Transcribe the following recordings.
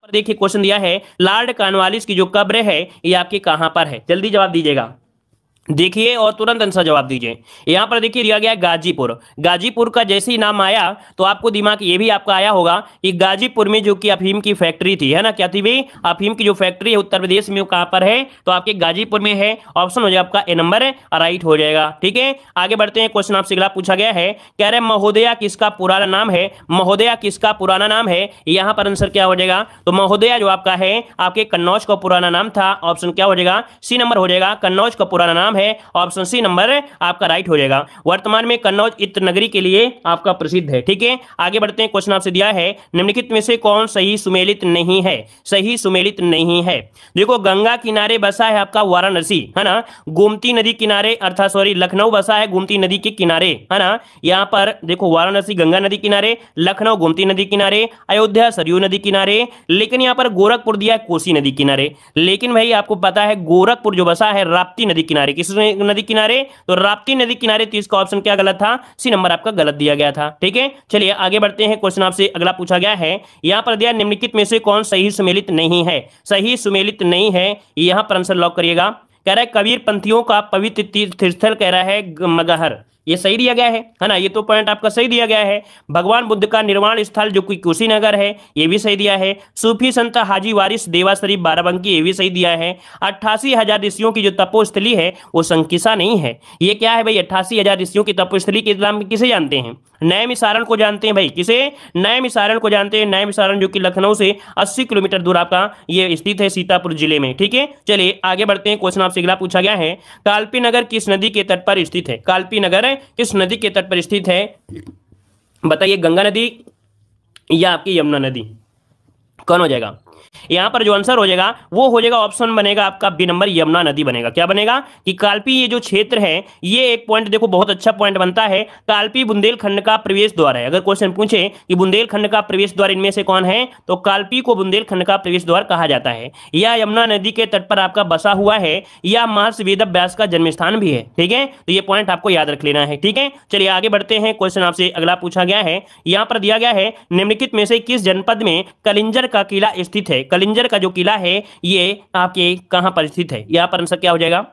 पर देखिए क्वेश्चन दिया है लॉर्ड कॉर्नवालिस की जो कब्र है ये आपके कहां पर है, जल्दी जवाब दीजिएगा। देखिए और तुरंत आंसर जवाब दीजिए। यहां पर देखिए दिया गया है गाजीपुर। गाजीपुर का जैसे ही नाम आया तो आपको दिमाग ये भी आपका आया होगा कि गाजीपुर में जो कि अफीम की फैक्ट्री थी, है ना, क्या थी भाई, अफीम की जो फैक्ट्री है उत्तर प्रदेश में वो कहां पर है, तो आपके गाजीपुर में है। ऑप्शन हो जाएगा आपका ए नंबर राइट हो जाएगा। ठीक है, आगे बढ़ते हैं। क्वेश्चन आपसे अगला पूछा गया है, कह रहे महोदया किसका पुराना नाम है, महोदया किसका पुराना नाम है। यहां पर आंसर क्या हो जाएगा, तो महोदया जो आपका है आपके कन्नौज का पुराना नाम था। ऑप्शन क्या हो जाएगा, सी नंबर हो जाएगा, कन्नौज का पुराना नाम है। ऑप्शन सी नंबर आपका राइट हो जाएगा। वर्तमान में कन्नौज इत्र नगरी के लिए आपका प्रसिद्ध है। ठीक है, आगे बढ़ते हैं। क्वेश्चन आपसे दिया है निम्नलिखित में से कौन सही सुमेलित नहीं है, सही सुमेलित नहीं है। देखो गंगा किनारे बसा है आपका वाराणसी, है ना, गोमती नदी किनारे अर्थात सॉरी लखनऊ बसा है गोमती नदी के किनारे, है ना। यहां पर देखो वाराणसी गंगा नदी किनारे, लखनऊ गोमती नदी किनारे, अयोध्या सरयू नदी किनारे, लेकिन यहां पर गोरखपुर दिया है कोसी नदी किनारे। लेकिन भाई आपको पता है गोरखपुर जो बसा है राप्ती नदी किनारे, किस नदी किनारे, तो राप्ती नदी किनारे। तो इसका ऑप्शन क्या गलत था, सी नंबर आपका गलत दिया गया था। ठीक है, चलिए आगे बढ़ते हैं। क्वेश्चन आपसे अगला पूछा गया है, यहां पर दिया निम्नलिखित में से कौन सही सुमेलित नहीं है, सही सुमेलित नहीं है। यहां पर आंसर लॉक करिएगा। कह रहा है कबीर पंथियों का पवित्र तीर्थस्थल कह रहा है मगहर, ये सही दिया गया है ना, ये तो पॉइंट आपका सही दिया गया है। भगवान बुद्ध का निर्वाण स्थल जो कि कुशीनगर है ये भी सही दिया है। सूफी संत हाजी वारिस देवा शरीफ बाराबंकी ये भी सही दिया है। 88,000 ऋषियों की जो तपोस्थली है वो संकिसा नहीं है। ये क्या है भाई, 88,000 ऋषियों की तपोस्थली के नाम में किसे जानते हैं, नैमिषारण को जानते हैं भाई, किसे, नैमिषारण को जानते हैं। नैमिषारण जो कि लखनऊ से 80 किलोमीटर दूर आपका ये स्थित है सीतापुर जिले में। ठीक है, चलिए आगे बढ़ते हैं। क्वेश्चन आपसे अगला पूछा गया है, कालपी नगर किस नदी के तट पर स्थित है, कालपी नगर किस नदी के तट पर स्थित है, बताइए, गंगा नदी या आपकी यमुना नदी, कौन हो जाएगा। यहां पर जो आंसर हो जाएगा वो हो जाएगा ऑप्शन बनेगा आपका बी नंबर यमुना नदी बनेगा। क्या बनेगा कि कालपी ये जो क्षेत्र है ये एक पॉइंट देखो बहुत अच्छा पॉइंट बनता है, कालपी बुंदेलखंड का प्रवेश द्वार है। अगर क्वेश्चन पूछे कि बुंदेलखंड का प्रवेश द्वार इनमें से कौन है, तो कालपी को बुंदेलखंड का प्रवेश द्वार कहा जाता है। या यमुना नदी के तट पर आपका बसा हुआ है, या महर्षि वेद व्यास का जन्म स्थान भी है। ठीक है, तो ये पॉइंट आपको याद रख लेना है। ठीक है, चलिए आगे बढ़ते हैं। क्वेश्चन आपसे अगला पूछा गया है, यहां पर दिया गया है निम्नलिखित में से किस जनपद में कलिंजर का किला स्थित है। कलिंजर का जो किला है ये आपके कहां पर स्थित है, यहां पर आंसर क्या हो जाएगा।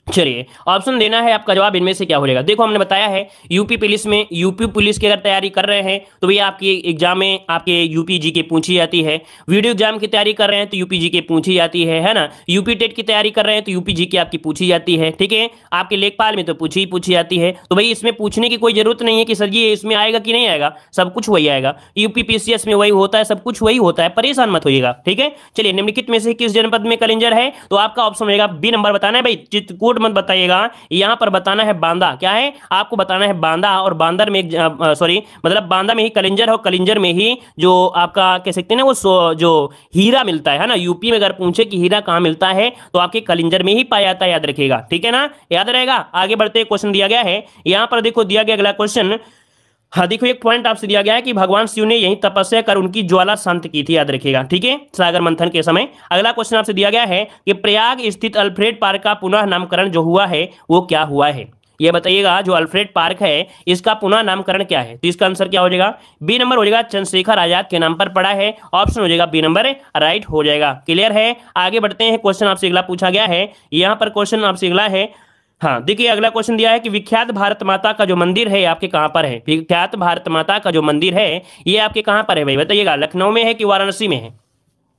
चलिए ऑप्शन देना है, आपका जवाब इनमें से क्या हो जाएगा। देखो हमने बताया है यूपी पुलिस में, यूपी पुलिस की अगर तैयारी कर रहे हैं तो भैया आपकी एग्जाम में आपके यूपी जी के पूछी जाती है। वीडियो एग्जाम की तैयारी कर रहे हैं तो यूपी जी के पूछी जाती है ना। यूपी टेट की तैयारी कर रहे हैं तो यूपी जी की आपकी पूछी जाती है। ठीक है, आपके लेखपाल में तो पूछी जाती है। तो भाई इसमें पूछने की कोई जरूरत नहीं है कि सर जी इसमें आएगा कि नहीं आएगा, सब कुछ वही आएगा। यूपी पीसीएस में वही होता है, सब कुछ वही होता है, परेशान मत होइएगा। ठीक है, चलिए निम्नलिखित में से किस जनपद में कलिंजर है, तो आपका ऑप्शन होगा बी नंबर बताना है भाई, चित्रकूट मत बताइएगा। यहां पर बताना है बांदा, क्या है आपको बताना है बांदा, और बांदर में सॉरी मतलब बांदा में ही कलिंजर और कलिंजर में ही जो आपका कह सकते हैं ना वो जो हीरा मिलता है ना। यूपी में अगर पूछे कि हीरा कहां मिलता है तो आपके कलिंजर में ही पाया जाता है, याद रखिएगा। ठीक है ना, याद रहेगा। आगे बढ़ते क्वेश्चन दिया गया है, यहां पर देखो दिया गया अगला क्वेश्चन। हाँ देखो एक पॉइंट आपसे दिया गया है कि भगवान शिव ने यही तपस्या कर उनकी ज्वाला शांत की थी, याद रखिएगा। ठीक है, सागर मंथन के समय। अगला क्वेश्चन आपसे दिया गया है कि प्रयाग स्थित अल्फ्रेड पार्क का पुनः नामकरण जो हुआ है वो क्या हुआ है, ये बताइएगा। जो अल्फ्रेड पार्क है इसका पुनः नामकरण क्या है, तो इसका आंसर क्या हो जाएगा, बी नंबर हो जाएगा, चंद्रशेखर आजाद के नाम पर पड़ा है। ऑप्शन हो जाएगा बी नंबर राइट हो जाएगा। क्लियर है, आगे बढ़ते हैं। क्वेश्चन आपसे अगला पूछा गया है, यहां पर क्वेश्चन आपसे अगला है, हाँ देखिए अगला क्वेश्चन दिया है कि विख्यात भारत माता का जो मंदिर है आपके कहां पर है। विख्यात भारत माता का जो मंदिर है ये आपके कहां पर है भाई, बताइएगा। लखनऊ में है कि वाराणसी में है,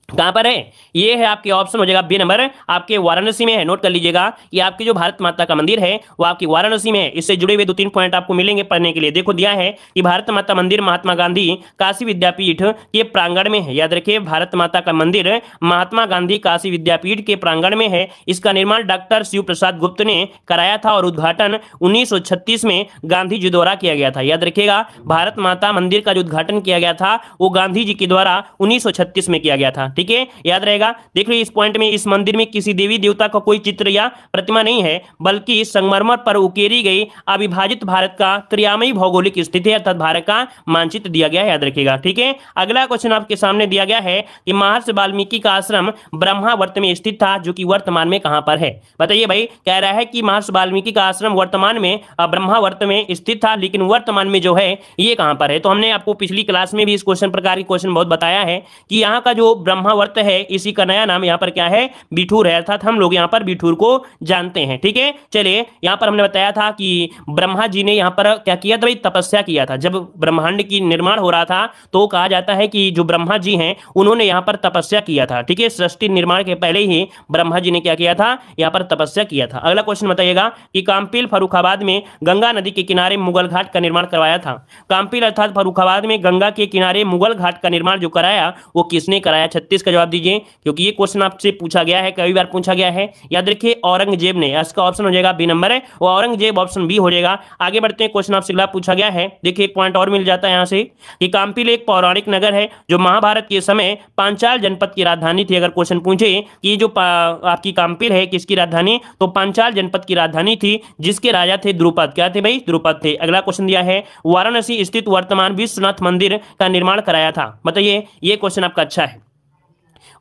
कहां पर है, ये है आपके ऑप्शन हो जाएगा बी नंबर, आपके वाराणसी में है। नोट कर लीजिएगा कि आपकी जो भारत माता का मंदिर है वो आपकी वाराणसी में है। इससे जुड़े हुए 2-3 पॉइंट आपको मिलेंगे पढ़ने के लिए। देखो दिया है कि भारत माता मंदिर महात्मा गांधी काशी विद्यापीठ के प्रांगण में है, याद रखिए। भारत माता का मंदिर महात्मा गांधी काशी विद्यापीठ के प्रांगण में है। इसका निर्माण डॉक्टर शिव प्रसाद गुप्त ने कराया था और उद्घाटन 1936 में गांधी जी द्वारा किया गया था, याद रखिएगा। भारत माता मंदिर का जो उद्घाटन किया गया था वो गांधी जी के द्वारा 1936 में किया गया था। ठीक है, याद रहेगा। देख लो इस पॉइंट में, इस मंदिर में किसी देवी देवता का कोई चित्र या प्रतिमा नहीं है, बल्कि संगमरमर पर उकेरी गई अविभाजित भारत का त्रियामयी भौगोलिक स्थिति अर्थात भारत का मानचित्र दिया गया है, याद रखिएगा। ठीक है, अगला क्वेश्चन आपके सामने दिया गया है कि महर्षि वाल्मीकि का आश्रम ब्रह्मावर्त में स्थित था, जो कि वर्तमान में कहां पर है? बताइए भाई, कह रहा है कि महर्षि वाल्मीकि का आश्रम वर्तमान में ब्रह्मावर्त में स्थित था, लेकिन वर्तमान में जो है ये कहां पर है? तो हमने आपको पिछली क्लास में भी इस क्वेश्चन प्रकार के क्वेश्चन बहुत बताया है कि यहाँ का जो ब्रह्मावर्त है, इसी का नया नाम यहाँ पर क्या है? बिठूर है, अर्थात हम लोग यहाँ पर बिठूर को जानते हैं। ठीक है, चलिए यहाँ पर हमने बताया था कि ब्रह्मा जी ने यहाँ पर क्या किया था भाई? तपस्या किया था। जब ब्रह्मांड की निर्माण हो रहा था तो कहा जाता है कि जो ब्रह्मा जी हैं उन्होंने यहाँ पर तपस्या किया था। ठीक है, सृष्टि निर्माण के पहले ही ब्रह्मा जी ने क्या किया था? यहाँ पर तपस्या किया था। अगला क्वेश्चन बताइएगा कि काम्पिल फर्रुखाबाद में गंगा नदी के किनारे मुगल घाट का निर्माण करवाया था। काम्पिल अर्थात फर्रुखाबाद में गंगा के किनारे मुगल घाट का निर्माण जो कराया वो किसने कराया? 36 का जवाब दीजिए, क्योंकि ये क्वेश्चन आपसे पूछा गया है, कई बार पूछा गया है। याद रखिए औरंगजेब ने, इसका ऑप्शन हो जाएगा बी नंबर है, वो औरंगजेब ऑप्शन बी हो जाएगा। आगे बढ़ते हैं, क्वेश्चन आपसे अगला पूछा गया है, देखिए एक पॉइंट और मिल जाता है यहाँ से कि काम्पिल एक पौराणिक नगर है जो महाभारत के समय पांचाल जनपद की राजधानी थी। अगर क्वेश्चन पूछे कि जो आपकी काम्पिल है किसकी राजधानी, तो पांचाल जनपद की राजधानी थी, जिसके राजा थे द्रुपद। क्या थे भाई? द्रुपद थे। अगला क्वेश्चन दिया है वाराणसी स्थित वर्तमान विश्वनाथ मंदिर का निर्माण कराया था। बताइए, ये क्वेश्चन आपका अच्छा है।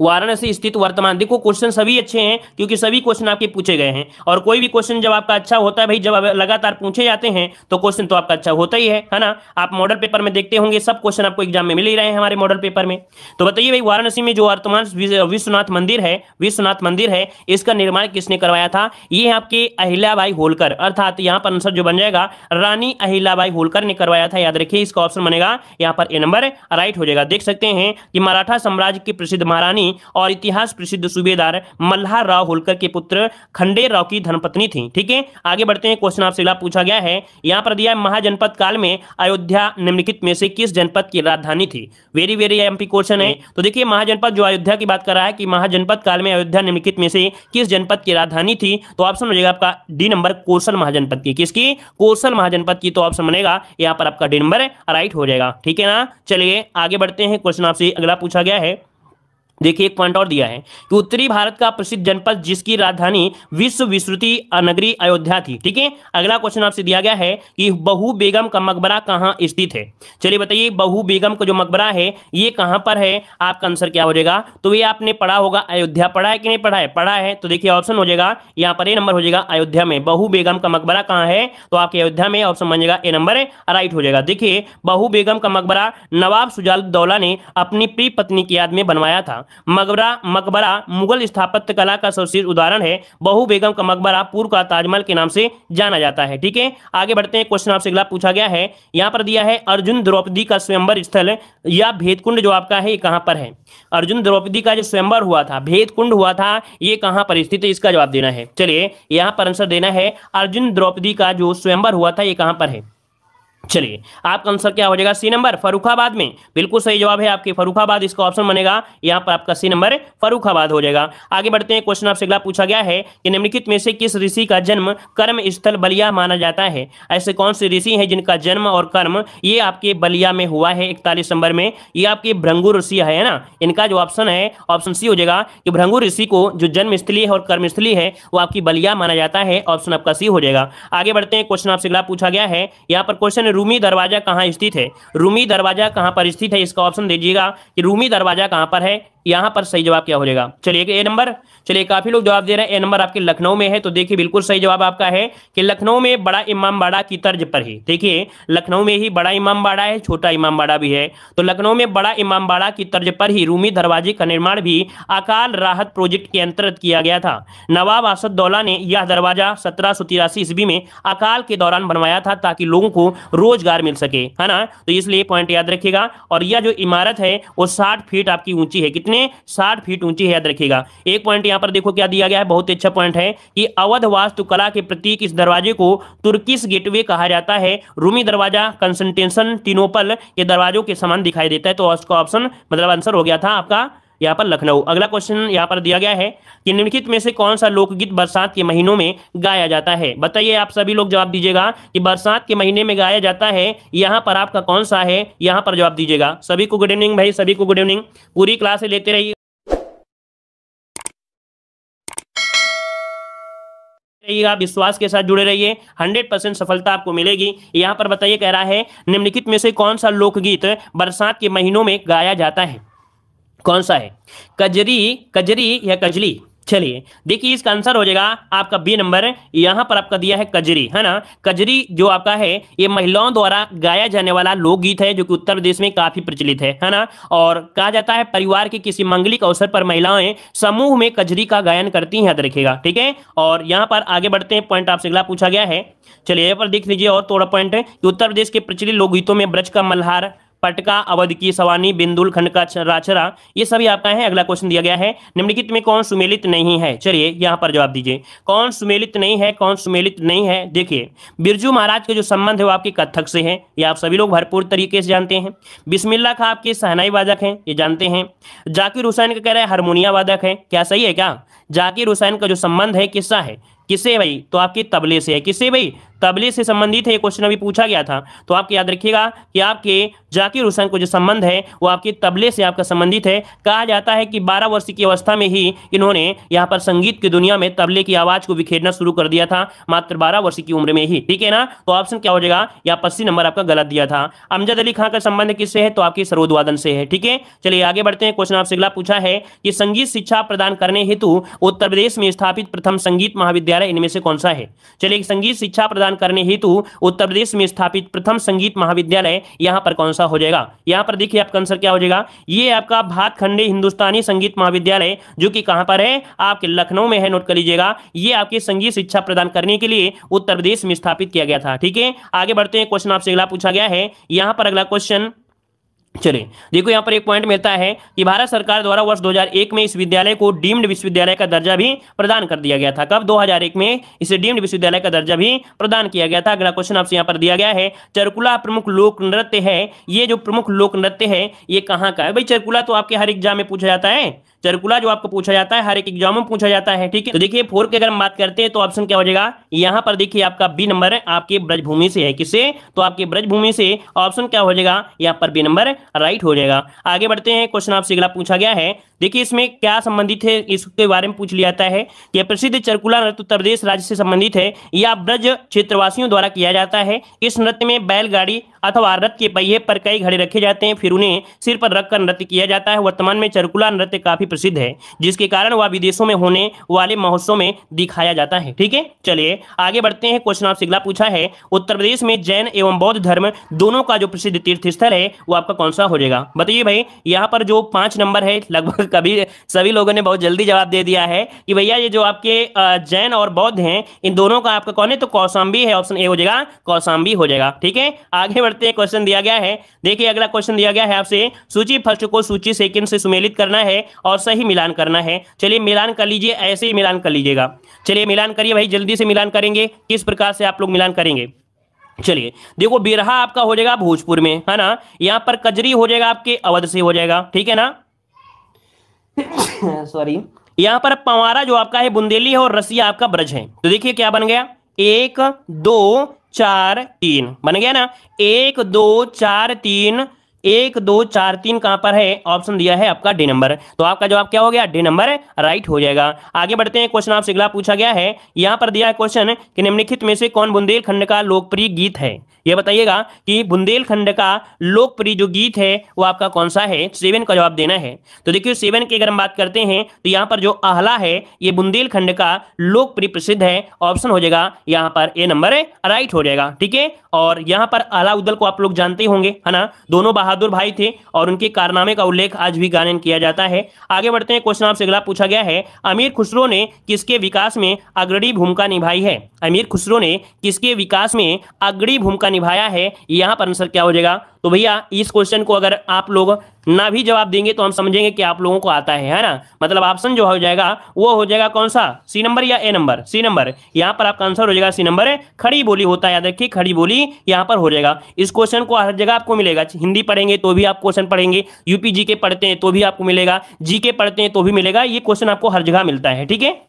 वाराणसी स्थित वर्तमान, देखो क्वेश्चन सभी अच्छे हैं क्योंकि सभी क्वेश्चन आपके पूछे गए हैं, और कोई भी क्वेश्चन जब आपका अच्छा होता है भाई, जब लगातार पूछे जाते हैं तो क्वेश्चन तो आपका अच्छा होता ही है ना। आप मॉडल पेपर में देखते होंगे, सब क्वेश्चन आपको एग्जाम में मिल ही रहे हैं हमारे मॉडल पेपर में। तो बताइए भाई, वाराणसी में जो वर्तमान विश्वनाथ मंदिर है, इसका निर्माण किसने करवाया था? ये आपके अहिल्याबाई होलकर, अर्थात यहाँ पर आंसर जो बन जाएगा रानी अहिल्याबाई होलकर ने करवाया था। याद रखिए, इसका ऑप्शन बनेगा यहाँ पर ए नंबर राइट हो जाएगा। देख सकते हैं कि मराठा साम्राज्य की प्रसिद्ध महारानी और इतिहास प्रसिद्ध सूबेदार मल्हार राव होलकर के पुत्र खंडेर राव की धर्मपत्नी थी। ठीक है, आगे बढ़ते हैं, क्वेश्चन आपसे पूछा गया है, यहां पर दिया है महाजनपद काल में अयोध्या निम्नलिखित में से किस जनपद की राजधानी थी? वेरी वेरी एमपी क्वेश्चन है। तो देखिए, महाजनपद जो अयोध्या की बात कर रहा है कि महाजनपद काल में अयोध्या निम्नलिखित में से किस जनपद की राजधानी थी, तो ऑप्शन हो जाएगा आपका डी नंबर कोसल महाजनपद की। किसकी? कोसल महाजनपद की। तो ऑप्शन बनेगा यहां पर आपका डी नंबर राइट हो जाएगा। ठीक है ना, चलिए आगे बढ़ते हैं, क्वेश्चन आपसे अगला पूछा गया है, देखिए एक पॉइंट और दिया है कि उत्तरी भारत का प्रसिद्ध जनपद जिसकी राजधानी विश्व विश्रुति नगरी अयोध्या थी। ठीक है, अगला क्वेश्चन आपसे दिया गया है कि बहू बेगम का मकबरा कहां स्थित है? चलिए बताइए, बहू बेगम का जो मकबरा है ये कहां पर है? आपका आंसर क्या हो जाएगा? तो ये आपने पढ़ा होगा, अयोध्या पढ़ा है कि नहीं पढ़ा है? पढ़ा है। तो देखिए ऑप्शन हो जाएगा यहाँ पर ए नंबर हो जाएगा अयोध्या में। बहू बेगम का मकबरा कहां है? तो आपके अयोध्या में, ऑप्शन बन जाएगा ए नंबर राइट हो जाएगा। देखिए, बहू बेगम का मकबरा नवाब शुजाउद्दौला ने अपनी प्रिय पत्नी की याद में बनवाया था। मकबरा मुगल स्थापत्य कला का सर्वश्रेष्ठ उदाहरण है। बहू बेगम का मकबरा पूर्व का ताजमहल के नाम से जाना जाता है। ठीक है, आगे बढ़ते हैं, क्वेश्चन आपसे अगला पूछा गया है, यहां पर दिया है अर्जुन द्रौपदी का स्वयंवर स्थल या भेदकुंड जो आपका है ये कहां पर है? अर्जुन द्रौपदी का जो स्वयंवर हुआ था, भेदकुंड हुआ था, ये कहां पर स्थित है? इसका जवाब देना है। चलिए यहां पर आंसर देना है, अर्जुन द्रौपदी का जो स्वयंवर हुआ था ये कहां पर है? चलिए आपका आंसर क्या हो जाएगा? सी नंबर फर्रुखाबाद में। बिल्कुल सही जवाब है आपके फर्रुखाबाद, इसका ऑप्शन बनेगा यहाँ पर आपका सी नंबर फर्रुखाबाद हो जाएगा। आगे बढ़ते हैं, क्वेश्चन आपसे अगला पूछा गया है कि निम्नलिखित में से किस ऋषि का जन्म कर्म स्थल बलिया माना जाता है? ऐसे कौन से ऋषि हैं जिनका जन्म और कर्म ये आपके बलिया में हुआ है 41 नंबर में? ये आपके भृंगु ऋषि है ना, इनका जो ऑप्शन है ऑप्शन सी हो जाएगा कि भृंगु ऋषि को जो जन्मस्थली है और कर्मस्थली है वो आपकी बलिया माना जाता है, ऑप्शन आपका सी हो जाएगा। आगे बढ़ते हैं, क्वेश्चन आपसे अगला पूछा गया है, यहाँ पर क्वेश्चन रूमी दरवाजा कहां स्थित है? रूमी दरवाजा कहां पर स्थित है? इसका ऑप्शन दीजिएगा कि रूमी दरवाजा कहां पर है। यहां पर सही जवाब क्या हो जाएगा? चलिए ए नंबर। चलिए काफी लोग जवाब दे रहे हैं ए नंबर आपके लखनऊ में है, तो देखिए बिल्कुल सही जवाब आपका है कि लखनऊ में बड़ा इमामबाड़ा की तर्ज पर ही। देखिए लखनऊ में ही बड़ा इमामबाड़ा है, छोटा इमामबाड़ा भी है, तो लखनऊ में बड़ा इमामबाड़ा की तर्ज पर ही रूमी दरवाजे का निर्माण भी अकाल राहत प्रोजेक्ट के अंतर्गत किया गया था। नवाब असदुद्दौला ने यह दरवाजा 1783 ईस्वी में अकाल के दौरान बनवाया था ताकि लोगों को रोजगार मिल सके, है ना। तो इसलिए पॉइंट याद रखिएगा। और यह जो इमारत है वो 60 फीट आपकी ऊंची है। कितने? 60 फीट ऊंची है, याद रखिएगा। एक पॉइंट यहां पर देखो क्या दिया गया है, बहुत अच्छा पॉइंट है कि अवध वास्तुकला के प्रतीक इस दरवाजे को तुर्किश गेटवे कहा जाता है। रूमी दरवाजा कंस्टेंटिनोपल के दरवाजों के समान दिखाई देता है, तो उसका ऑप्शन मतलब आंसर हो गया था आपका यहाँ पर लखनऊ। अगला क्वेश्चन यहाँ पर दिया गया है कि निम्नलिखित में से कौन सा लोकगीत बरसात के महीनों में गाया जाता है? बताइए, आप सभी लोग जवाब दीजिएगा कि बरसात के महीने में गाया जाता है, यहाँ पर आपका कौन सा है? यहाँ पर जवाब दीजिएगा। सभी को गुड इवनिंग भाई, सभी को गुड इवनिंग। पूरी क्लास लेते रहिए। रहिएगा, विश्वास के साथ जुड़े रहिए, 100% सफलता आपको मिलेगी। यहाँ पर बताइए, कह रहा है निम्नलिखित में से कौन सा लोकगीत बरसात के महीनों में गाया जाता है? कौन सा है? कजरी, कजरी या कजली? चलिए देखिए, इसका आंसर हो जाएगा आपका बी नंबर। यहां पर आपका दिया है कजरी, है ना। कजरी जो आपका है ये महिलाओं द्वारा गाया जाने वाला लोकगीत है जो कि उत्तर प्रदेश में काफी प्रचलित है ना। और कहा जाता है परिवार के किसी मांगलिक अवसर पर महिलाएं समूह में कजरी का गायन करती हैं, याद रखिएगा, ठीक है। और यहां पर आगे बढ़ते हैं, पॉइंट आपसे अगला पूछा गया है। चलिए यहाँ पर देख लीजिए और थोड़ा पॉइंट है कि उत्तर प्रदेश के प्रचलित लोकगीतों में ब्रज का मल्हार, पटका, अवध की सवानी, बिंदुल खंड का राचरा, ये सभी आपका है। अगला क्वेश्चन दिया गया है निम्नलिखित में कौन सुमेलित नहीं है? चलिए यहां पर जवाब दीजिए, कौन सुमेलित नहीं है, कौन सुमेलित नहीं है? देखिए, बिरजू महाराज के जो संबंध है वो आपके कत्थक से है, ये आप सभी लोग भरपूर तरीके से जानते हैं। बिस्मिल्लाह खां आपके शहनाई वादक हैं, ये जानते हैं। जाकिर हुसैन का कह रहे हैं हारमोनिया वादक है, क्या सही है क्या? जाकिर हुसैन का जो संबंध है किससा है? किससे भाई? तो आपके तबले से है। किससे भाई? तबले से संबंधित है। ये क्वेश्चन अभी पूछा गया था, तो आपको याद रखिएगा कि आपके जाकिर हुसैन को जो संबंध है वो आपके तबले से आपका संबंधित है। कहा जाता है कि 12 वर्ष की अवस्था में ही इन्होंने यहाँ पर संगीत की दुनिया में तबले की आवाज को बिखेरना शुरू कर दिया था, मात्र 12 वर्ष की उम्र में ही, ठीक है ना। तो ऑप्शन क्या हो जाएगा? या 80 नंबर आपका गलत दिया था। अमजद अली खां का संबंध किससे है? तो आपके सरोद वादन से है, ठीक है। चलिए आगे बढ़ते हैं। क्वेश्चन आपसे अगला पूछा है कि संगीत शिक्षा प्रदान करने हेतु उत्तर प्रदेश में स्थापित प्रथम संगीत महाविद्यालय इनमें से कौन सा है? चलिए, संगीत शिक्षा प्रदान करने हेतु उत्तर प्रदेश में स्थापित प्रथम संगीत महाविद्यालय यहां पर कौन सा हो जाएगा? यहां पर देखिए आपका आंसर क्या हो जाएगा, ये आपका भातखंडे हिंदुस्तानी संगीत महाविद्यालय, जो कि कहां पर है? आपके लखनऊ में है, नोट कर लीजिएगा। ये आपकी संगीत शिक्षा प्रदान करने के लिए उत्तर प्रदेश में स्थापित किया गया था, ठीक है। आगे बढ़ते हैं। क्वेश्चन आपसे अगला पूछा गया है, यहां पर अगला क्वेश्चन, चलिए देखो यहाँ पर एक पॉइंट मिलता है कि भारत सरकार द्वारा वर्ष 2001 में इस विद्यालय को डीम्ड विश्वविद्यालय का दर्जा भी प्रदान कर दिया गया था। कब? 2001 में इसे डीम्ड विश्वविद्यालय का दर्जा भी प्रदान किया गया था। अगला क्वेश्चन आपसे यहाँ पर दिया गया है, चरकुला प्रमुख लोक नृत्य है, ये जो प्रमुख लोक नृत्य है ये कहाँ का है? भाई चरकुला तो आपके हर एग्जाम में पूछा जाता है, चरकुला जो आपको पूछा जाता है हर एक एग्जाम में पूछा जाता है, ठीक है। तो देखिए 4 की अगर हम बात करते हैं तो ऑप्शन क्या हो जाएगा? यहाँ पर देखिए आपका बी नंबर है, आपके ब्रजभूमि से है। किससे? तो आपके ब्रजभूमि से। ऑप्शन क्या हो जाएगा? यहाँ पर बी नंबर राइट हो जाएगा। आगे बढ़ते हैं। क्वेश्चन आपसे अगला पूछा गया है, देखिए इसमें क्या संबंधित है इसके बारे में पूछ लिया जाता है कि प्रसिद्ध चरकुला नृत्य उत्तर प्रदेश राज्य से संबंधित है या ब्रज क्षेत्रवासियों द्वारा किया जाता है। इस नृत्य में बैलगाड़ी अथवा रथ के पहिए पर कई घड़े रखे जाते हैं, फिर उन्हें सिर पर रखकर नृत्य किया जाता है। वर्तमान में चरकुला नृत्य काफी प्रसिद्ध है, जिसके कारण वह विदेशों में होने वाले महोत्सव में दिखाया जाता है, ठीक है। चलिए आगे बढ़ते हैं। क्वेश्चन आपसे अगला पूछा है, उत्तर प्रदेश में जैन एवं बौद्ध धर्म दोनों का जो प्रसिद्ध तीर्थ स्थल है वो आपका कौन सा हो जाएगा? बताइए भाई। यहाँ पर जो 5 नंबर है, लगभग कभी सभी लोगों ने बहुत जल्दी जवाब दे दिया है कि भैया ये जो आपके जैन और बौद्ध हैं इन दोनों का आपका कौन है? तो कौशाम्बी है। ऑप्शन ए हो जाएगा, कौशाम्बी हो जाएगा, ठीक है। आगे बढ़ते हैं। क्वेश्चन दिया गया है, देखिए अगला क्वेश्चन दिया गया है आपसे, सूची फर्स्ट को सूची सेकंड से सुमेलित करना है और सही मिलान करना है। चलिए मिलान कर लीजिए, ऐसे ही मिलान कर लीजिएगा। चलिए मिलान करिए भाई, जल्दी से मिलान करेंगे। किस प्रकार से आप लोग मिलान करेंगे? चलिए देखो, बिरहा आपका हो जाएगा भोजपुर में, है ना। यहाँ पर कजरी हो जाएगा आपके अवध से हो जाएगा, ठीक है ना। सॉरी। यहां पर पंवारा जो आपका है बुंदेली है और रसिया आपका ब्रज है। तो देखिए क्या बन गया, 1 2 4 3 बन गया ना। 1 2 4 3, 1 2 4 3 कहां पर है? ऑप्शन दिया है आपका डी नंबर। तो आपका जवाब क्या हो गया? डी नंबर राइट हो जाएगा। आगे बढ़ते हैं। क्वेश्चन आपसे अगला पूछा गया है, यहां पर दिया है क्वेश्चन कि निम्नलिखित में से कौन बुंदेलखंड का लोकप्रिय गीत है? ये बताइएगा कि बुंदेलखंड का लोकप्रिय जो गीत है वो आपका कौन सा है? 7 का जवाब देना है। तो देखिए 7 की अगर हम बात करते हैं तो यहाँ पर जो आहला है ये बुंदेलखंड का लोकप्रिय प्रसिद्ध है। ऑप्शन हो जाएगा यहाँ पर ए नंबर राइट हो जाएगा, ठीक है। और यहाँ पर अलाउद्दीन को आप लोग जानते होंगे, है ना। दोनों बहादुर भाई थे और उनके कारनामे का उल्लेख आज भी गायन किया जाता है। आगे बढ़ते हैं। क्वेश्चन आपसे अगला पूछा गया है, अमीर खुसरो ने किसके विकास में अग्रणी भूमिका निभाई है? अमीर खुसरो ने किसके विकास में अग्रणी भूमिका निभाया है? यहाँ पर आंसर क्या हो जाएगा? तो भैया इस क्वेश्चन को अगर आप लोग ना भी जवाब देंगे तो हम समझेंगे कि आप लोगों को आता है ना। मतलब ऑप्शन जो हो जाएगा वो हो जाएगा कौन सा? सी नंबर या ए नंबर? सी नंबर। यहाँ पर आपका आंसर हो जाएगा सी नंबर। खड़ी बोली होता है, याद रखिए, खड़ी बोली यहाँ पर हो जाएगा। इस क्वेश्चन को हर जगह आपको मिलेगा। हिंदी पढ़ेंगे तो भी आप क्वेश्चन पढ़ेंगे, यूपी जीके पढ़ते हैं तो भी आपको मिलेगा, जीके पढ़ते हैं तो भी मिलेगा। ये क्वेश्चन आपको हर जगह मिलता है, ठीक है।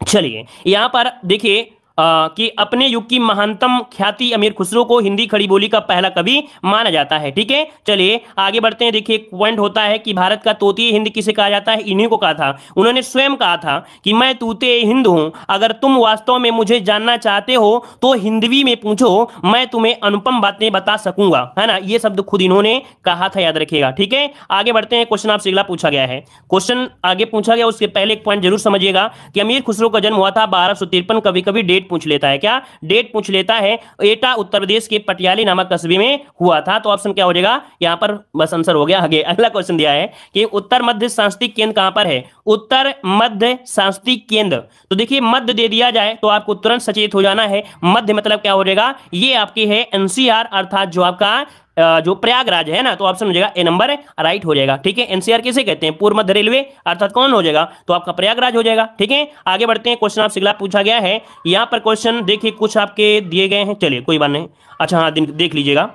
चलिए यहाँ पर देखिए कि अपने युग की महानतम ख्याति अमीर खुसरो को हिंदी खड़ी बोली का पहला कवि माना जाता है। ठीक है, चलिए आगे बढ़ते हैं। देखिए एक पॉइंट होता है कि भारत का तोती हिंद किसे कहा जाता है, इन्हीं को कहा था। उन्होंने स्वयं कहा था कि मैं तूते हिंद हूं, अगर तुम वास्तव में मुझे जानना चाहते हो तो हिंदवी में पूछो, मैं तुम्हें अनुपम बातें बता सकूंगा, है ना। ये शब्द खुद इन्होंने कहा था, याद रखिएगा। ठीक है, आगे बढ़ते हैं। क्वेश्चन आपसे अगला पूछा गया है। क्वेश्चन आगे पूछा गया, उसके पहले एक पॉइंट जरूर समझिएगा कि अमीर खुसरो का जन्म हुआ था 1253। कभी कभी डेट पूछ लेता है, क्या डेट पूछ लेता है। एटा उत्तर प्रदेश के पटियाली नामक कस्बे में हुआ था। तो ऑप्शन क्या हो जाएगा यहां पर, बस आंसर हो गया। आगे अगला क्वेश्चन दिया है कि उत्तर मध्य सांस्कृतिक केंद्र कहां पर है। उत्तर मध्य सांस्कृतिक केंद्र, तो देखिए मध्य दे दिया जाए तो आपको तुरंत सचेत हो जाना है। मध्य मतलब क्या हो जाएगा, ये आपकी है एनसीआर, अर्थात जो आपका जो प्रयागराज है ना। तो ऑप्शन हो जाएगा ए नंबर राइट हो जाएगा। ठीक है, एनसीआर किसे कहते हैं, पूर्व मध्य रेलवे, अर्थात कौन हो जाएगा, तो आपका प्रयागराज हो जाएगा। ठीक है, आगे बढ़ते हैं। क्वेश्चन आपसे अगला पूछा गया है। यहां पर क्वेश्चन देखिए कुछ आपके दिए गए हैं, चलिए कोई बात नहीं। अच्छा हाँ, देख लीजिएगा।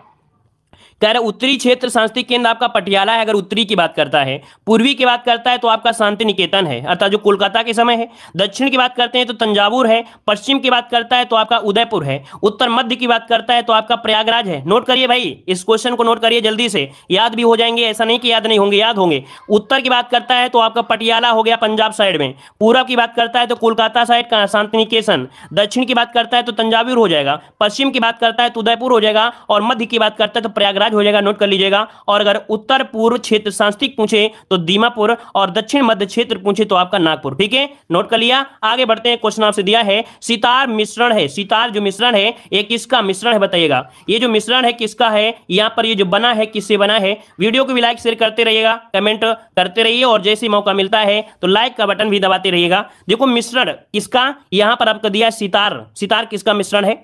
कह रहे उत्तरी क्षेत्र सांस्कृतिक केंद्र आपका पटियाला है, अगर उत्तरी की बात करता है। पूर्वी की बात करता है तो आपका शांति निकेतन है, अर्थात जो कोलकाता के समय है। दक्षिण की बात करते हैं तो तंजावुर है। पश्चिम की बात करता है तो आपका उदयपुर है। उत्तर मध्य की बात करता है तो आपका प्रयागराज है। नोट करिए भाई, इस क्वेश्चन को नोट करिए जल्दी से, याद भी हो जाएंगे, ऐसा नहीं कि याद नहीं होंगे, याद होंगे। उत्तर की बात करता है तो आपका पटियाला हो गया पंजाब साइड में। पूर्व की बात करता है तो कोलकाता साइड का शांति निकेतन। दक्षिण की बात करता है तो तंजावुर हो जाएगा। पश्चिम की बात करता है तो उदयपुर हो जाएगा। और मध्य की बात करता है तो प्रयागराज हो जाएगा। नोट कर लीजिएगा। और अगर उत्तर पूर्व क्षेत्र सांस्कृतिक पूछे तो दीमापुर, और दक्षिण मध्य क्षेत्र पूछे तो आपका नागपुर। ठीक है, नोट कर लिया। आगे बढ़ते हैं। क्वेश्चन आपसे दिया है सितार मिश्रण है। सितार जो मिश्रण है ये किसका मिश्रण है बताइएगा। ये जो मिश्रण है किसका है, यहां पर ये जो बना है किससे बना है। वीडियो को भी लाइक शेयर करते रहिएगा, कमेंट करते रहिए, और जैसे मौका मिलता है तो लाइक का बटन भी दबाते रहिएगा। देखो मिश्रण किसका, यहां पर आपको दिया है सितार। सितार किसका मिश्रण है,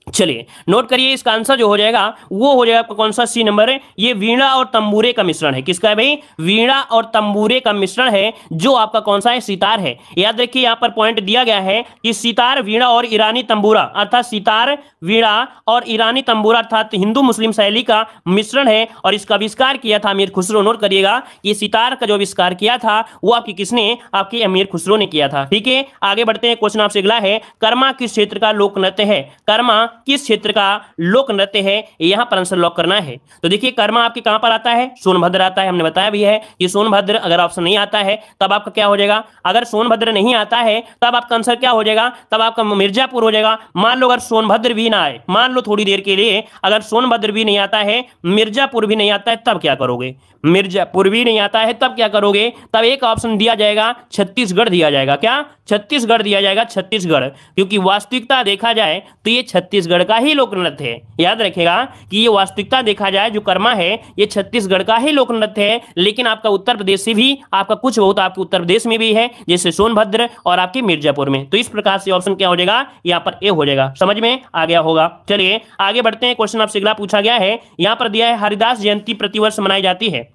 चलिए नोट करिए। इसका आंसर जो हो जाएगा वो हो जाएगा आपका कौन सा, सी नंबर है। ये वीणा और तंबूरे का मिश्रण है। किसका है भाई, वीणा और तंबूरे का मिश्रण है, जो आपका कौन सा है, सितार है। याद रखिए यहां पर पॉइंट दिया गया है कि सितार, वीणा और ईरानी तंबूरा, अर्थात सितार, वीणा और ईरानी तंबूरा अर्थात हिंदू मुस्लिम शैली का मिश्रण है। और इसका आविष्कार किया था अमीर खुसरो। नोट करिएगा, ये सितार का जो आविष्कार किया था वो आपकी किसने, आपके अमीर खुसरो ने किया था। ठीक है, आगे बढ़ते हैं। क्वेश्चन आपसे अगला है, कर्मा किस क्षेत्र का लोक नृत्य है। कर्मा किस क्षेत्र का लोक नृत्य है, यहां पर आंसर लॉक करना है। तो देखिए कर्मा आपके कहां पर आता है, सोनभद्र आता है। हमने बताया भी है कि सोनभद्र, अगर ऑप्शन नहीं आता है तब आपका क्या हो जाएगा, अगर सोनभद्र नहीं आता है तब आपका आंसर क्या हो जाएगा, तब आपका मिर्जापुर हो जाएगा। मान लो अगर सोनभद्र भी ना आए, मान लो थोड़ी देर के लिए अगर सोनभद्र भी नहीं आता है, मिर्जापुर भी नहीं आता है, तब क्या करोगे, मिर्जापुर भी नहीं आता है तब क्या करोगे, तब एक ऑप्शन दिया जाएगा छत्तीसगढ़ दिया जाएगा। क्या, छत्तीसगढ़ दिया जाएगा, छत्तीसगढ़। क्योंकि वास्तविकता देखा जाए तो ये छत्तीसगढ़ का ही लोक नृत्य है। याद रखेगा कि ये वास्तविकता देखा जाए जो कर्मा है ये छत्तीसगढ़ का ही लोक नृत्य है। लेकिन आपका उत्तर प्रदेश से भी आपका कुछ बहुत आपके उत्तर प्रदेश में भी है, जैसे सोनभद्र और आपके मिर्जापुर में। तो इस प्रकार से ऑप्शन क्या हो जाएगा, यहाँ पर ए हो जाएगा। समझ में आ गया होगा। चलिए आगे बढ़ते हैं। क्वेश्चन आपसे अगला पूछा गया है, यहाँ पर दिया है हरिदास जयंती प्रतिवर्ष मनाई जाती है।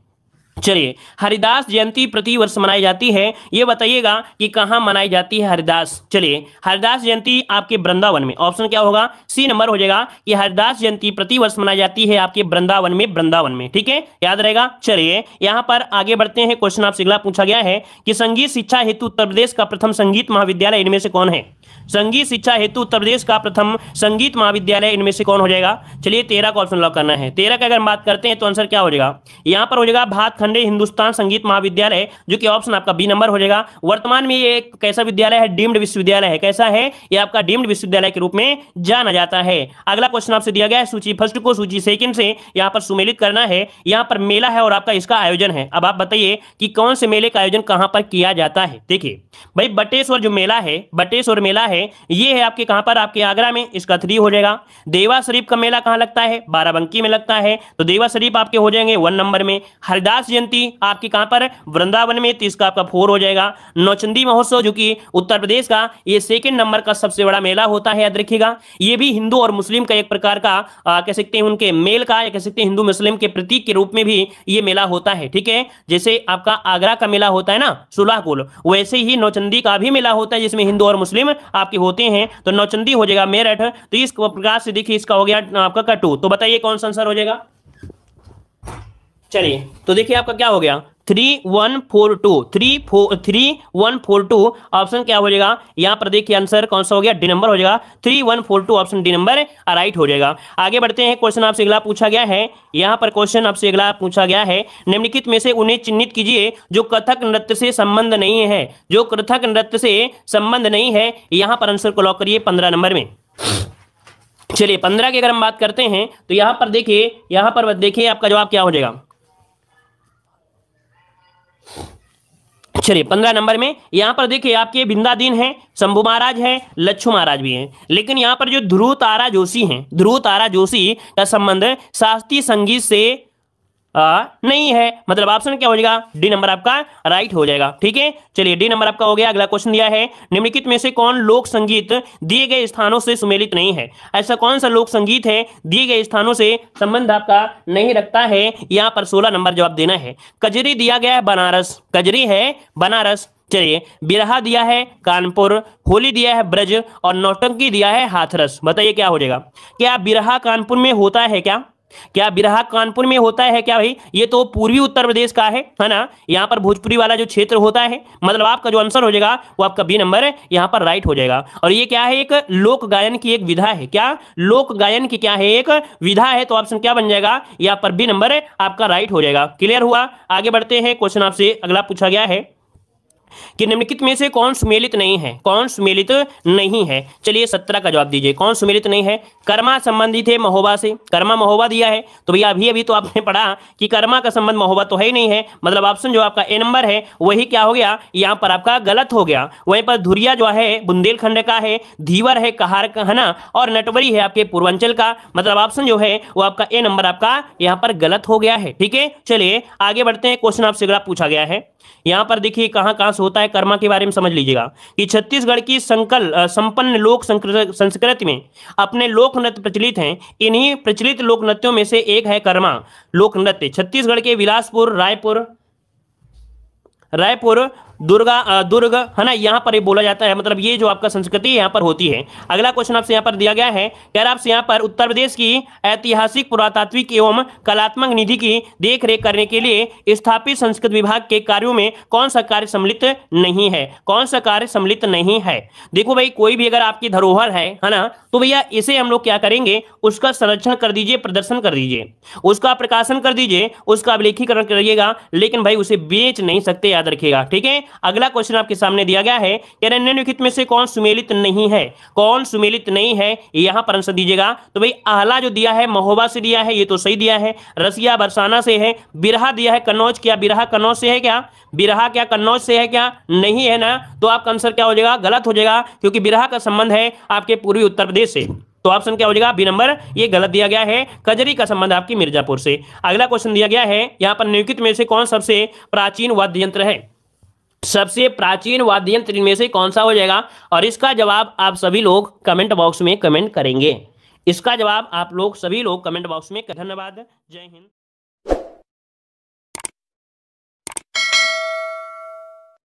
चलिए हरिदास जयंती प्रतिवर्ष मनाई जाती है, ये बताइएगा कि कहां मनाई जाती है हरिदास। चलिए हरिदास जयंती आपके वृंदावन में, ऑप्शन क्या होगा, सी नंबर हो जाएगा कि हरिदास जयंती प्रतिवर्ष मनाई जाती है आपके वृंदावन में, वृंदावन में। ठीक है, याद रहेगा। चलिए यहां पर आगे बढ़ते हैं। क्वेश्चन आपसे अगला पूछा गया है कि संगीत शिक्षा हेतु उत्तर प्रदेश का प्रथम संगीत महाविद्यालय इनमें से कौन है। संगीत शिक्षा हेतु उत्तर प्रदेश का प्रथम संगीत महाविद्यालय इनमें से कौन हो जाएगा। चलिए 13 का ऑप्शन लॉक करना है। 13 का अगर बात करते हैं तो आंसर क्या हो जाएगा, यहां पर हो जाएगा भातखंडे हिंदुस्तान संगीत महाविद्यालय, जो कि ऑप्शन आपका बी नंबर हो जाएगा। वर्तमान में ये एक कैसा विद्यालय है, डीम्ड विश्वविद्यालय है। कैसा है, ये आपका डीम्ड विश्वविद्यालय के रूप में जाना जाता है। अगला क्वेश्चन आपसे दिया गया है, सूची फर्स्ट को सूची सेकंड से यहां पर सुमेलित करना है। यहां पर मेला है और आपका इसका आयोजन है। अब आप बताइए कि कौन से मेले का आयोजन कहां पर किया जाता है। देखिए भाई बटेश्वर जो मेला है, बटेश्वर मेला है, ये है आपके कहां पर, आपके आगरा में, इसका 3 हो जाएगा। देवा शरीफ का मेला कहां लगता है, बाराबंकी में लगता है, तो देवा शरीफ आपके हो जाएंगे 1 नंबर में। हरिदास जयंती आपके कहां पर, वृंदावन में, तो इसका आपका 4 हो जाएगा। नौचंदी महोत्सव जो कि उत्तर प्रदेश का ये 2nd नंबर का सबसे बड़ा मेला होता है, याद रखिएगा। ये भी हिंदू और मुस्लिम का एक प्रकार का कह सकते हैं उनके मेल का, या कह सकते हैं हिंदू मुस्लिम के प्रतीक के रूप में भी ये मेला होता है। ठीक है, जैसे आपका आगरा का मेला होता है ना सुलाहकुल, वैसे ही नौचंदी का भी मेला होता है जिसमें हिंदू और मुस्लिम आपके होते हैं। तो नौचंदी हो जाएगा मेरठ। तो इस प्रकार से देखिए इसका हो गया आपका कटु। तो बताइए कौन सा आंसर हो जाएगा। चलिए तो देखिए आपका क्या हो गया, 3142 ऑप्शन क्या हो जाएगा यहां पर देखिए आंसर कौन सा हो गया डी नंबर हो जाएगा 3142 ऑप्शन डी नंबर राइट हो जाएगा। आगे बढ़ते हैं क्वेश्चन आपसे अगला पूछा गया है यहां पर क्वेश्चन आपसे अगला पूछा गया है निम्नलिखित में से उन्हें चिन्हित कीजिए जो कथक नृत्य से संबंध नहीं है जो कथक नृत्य से संबंध नहीं है यहां पर आंसर को लॉक करिए 15 नंबर में। चलिए 15 की अगर हम बात करते हैं तो यहां पर देखिए आपका जवाब क्या हो जाएगा। चलिए 15 नंबर में यहां पर देखिए आपके बिंदादीन है शंभू महाराज है लच्छू महाराज भी हैं लेकिन यहां पर जो ध्रुव तारा जोशी का संबंध शास्त्रीय संगीत से नहीं है मतलब ऑप्शन क्या हो जाएगा डी नंबर आपका राइट हो जाएगा। ठीक है चलिए डी नंबर आपका हो गया। अगला क्वेश्चन दिया है निम्नलिखित में से कौन लोक संगीत दिए गए स्थानों से सुमेलित नहीं है। ऐसा कौन सा लोक संगीत है दिए गए स्थानों से संबंध आपका नहीं रखता है यहां पर 16 नंबर जवाब देना है। कजरी दिया गया है बनारस कजरी है बनारस। चलिए बिरहा दिया है कानपुर होली दिया है ब्रज और नौटंकी दिया है हाथरस। बताइए क्या हो जाएगा। क्या बिरहा कानपुर में होता है क्या बिरहा कानपुर में होता है क्या भाई। ये तो पूर्वी उत्तर प्रदेश का है ना यहाँ पर भोजपुरी वाला जो क्षेत्र होता है मतलब आपका जो आंसर हो जाएगा वो आपका बी नंबर यहाँ पर राइट हो जाएगा। और ये क्या है एक लोक गायन की एक विधा है क्या लोक गायन की क्या है एक विधा है तो ऑप्शन क्या बन जाएगा यहाँ पर बी नंबर आपका राइट हो जाएगा। क्लियर हुआ। आगे बढ़ते हैं क्वेश्चन आपसे अगला पूछा गया है कि निम्नलिखित में से कौन सुमेलित नहीं है। चलिए 17 का जवाब दीजिए कौन सुमेलित नहीं है। कर्मा संबंधित है महोबा से कर्मा महोबा दिया है तो भैया अभी तो आपने पढ़ा कि कर्मा का संबंध महोबा तो है ही नहीं है मतलब ऑप्शन जो आपका ए नंबर है वही क्या हो गया यहाँ पर आपका गलत हो गया। वहीं पर धुरिया जो है बुंदेलखंड का है धीवर है कहार का है ना और नटवरी है आपके पूर्वांचल का मतलब ऑप्शन जो है वो आपका ए नंबर आपका यहाँ पर गलत हो गया है। ठीक है चलिए आगे बढ़ते हैं क्वेश्चन आपसे अगला पूछा गया है यहां पर देखिए कहां से होता है कर्मा के बारे में समझ लीजिएगा कि छत्तीसगढ़ की संपन्न लोक संस्कृति में अपने लोक नृत्य प्रचलित हैं। इन्हीं प्रचलित लोक नृत्यों में से एक है कर्मा लोक नृत्य। छत्तीसगढ़ के बिलासपुर रायपुर दुर्ग है ना यहाँ पर ये बोला जाता है मतलब ये जो आपका संस्कृति यहाँ पर होती है। अगला क्वेश्चन आपसे यहाँ पर दिया गया है कह रहा आपसे यहाँ पर उत्तर प्रदेश की ऐतिहासिक पुरातात्विक एवं कलात्मक निधि की देखरेख करने के लिए स्थापित संस्कृत विभाग के कार्यों में कौन सा कार्य सम्मिलित नहीं है। देखो भाई कोई भी अगर आपकी धरोहर है ना तो भैया इसे हम लोग क्या करेंगे उसका संरक्षण कर दीजिए प्रदर्शन कर दीजिए उसका प्रकाशन कर दीजिए उसका अभिलेखीकरण करिएगा लेकिन भाई उसे बेच नहीं सकते याद रखिएगा। ठीक है अगला क्वेश्चन आपके सामने दिया गया है कि निम्नलिखित में से कौन सुमेलित नहीं है यहां पर आंसर दीजिएगा। तो भाई आहला जो दिया है महोबा से दिया है ये तो सही दिया है। रसिया बरसाना से है। बिरहा दिया है कन्नौज क्या बिरहा कन्नौज से है क्या बिरहा क्या कन्नौज से है क्या नहीं है ना तो आपका आंसर क्या हो जाएगा गलत हो जाएगा क्योंकि बिरहा का संबंध है आपके पूर्वी उत्तर प्रदेश से तो ऑप्शन क्या हो जाएगा बी नंबर ये गलत दिया गया है। कजरी का संबंध आपकी मिर्जापुर से। अगला क्वेश्चन दिया गया है यहां पर निम्नलिखित में से कौन सबसे प्राचीन वाद्य यंत्र है। सबसे प्राचीन वाद्य यंत्र इनमें से कौन सा हो जाएगा और इसका जवाब आप सभी लोग कमेंट बॉक्स में कमेंट करेंगे। इसका जवाब आप लोग सभी लोग कमेंट बॉक्स में। धन्यवाद। जय हिंद।